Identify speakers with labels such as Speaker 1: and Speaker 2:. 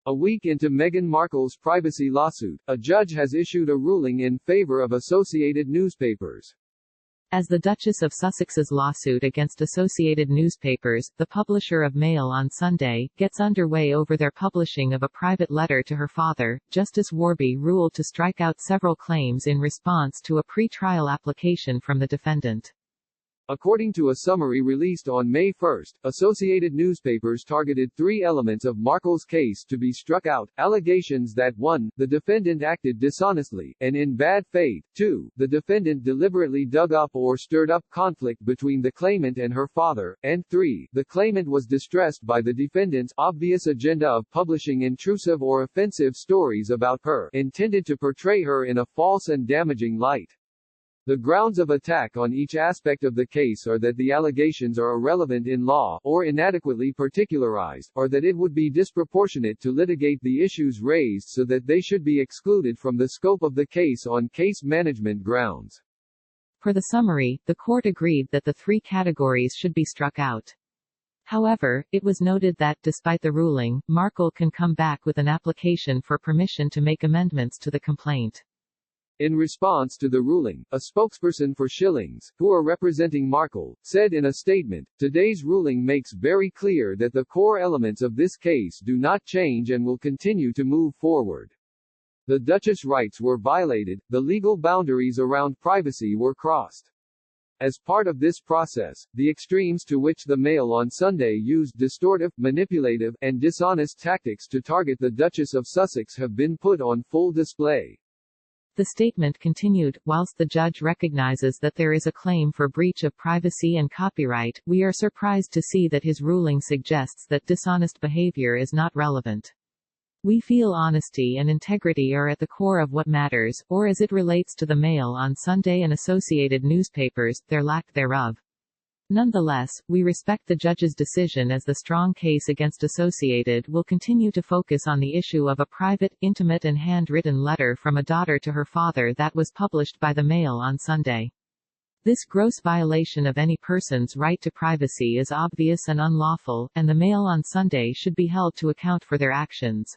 Speaker 1: A week into Meghan Markle's privacy lawsuit, a judge has issued a ruling in favor of Associated Newspapers.
Speaker 2: As the Duchess of Sussex's lawsuit against Associated Newspapers, the publisher of Mail on Sunday, gets underway over their publishing of a private letter to her father, Justice Warby ruled to strike out several claims in response to a pre-trial application from the defendant.
Speaker 1: According to a summary released on May 1, Associated Newspapers targeted three elements of Markle's case to be struck out: allegations that 1. The defendant acted dishonestly, and in bad faith; 2. The defendant deliberately dug up or stirred up conflict between the claimant and her father; and 3. The claimant was distressed by the defendant's obvious agenda of publishing intrusive or offensive stories about her, intended to portray her in a false and damaging light. The grounds of attack on each aspect of the case are that the allegations are irrelevant in law, or inadequately particularized, or that it would be disproportionate to litigate the issues raised so that they should be excluded from the scope of the case on case management grounds.
Speaker 2: Per the summary, the court agreed that the three categories should be struck out. However, it was noted that, despite the ruling, Markle can come back with an application for permission to make amendments to the complaint.
Speaker 1: In response to the ruling, a spokesperson for Schillings, who are representing Markle, said in a statement, "Today's ruling makes very clear that the core elements of this case do not change and will continue to move forward. The Duchess' rights were violated, the legal boundaries around privacy were crossed. As part of this process, the extremes to which the Mail on Sunday used distortive, manipulative, and dishonest tactics to target the Duchess of Sussex have been put on full display."
Speaker 2: The statement continued, "Whilst the judge recognizes that there is a claim for breach of privacy and copyright, we are surprised to see that his ruling suggests that dishonest behavior is not relevant. We feel honesty and integrity are at the core of what matters, or as it relates to the Mail on Sunday and Associated Newspapers, their lack thereof. Nonetheless, we respect the judge's decision as the strong case against Associated will continue to focus on the issue of a private, intimate and handwritten letter from a daughter to her father that was published by the Mail on Sunday. This gross violation of any person's right to privacy is obvious and unlawful, and the Mail on Sunday should be held to account for their actions."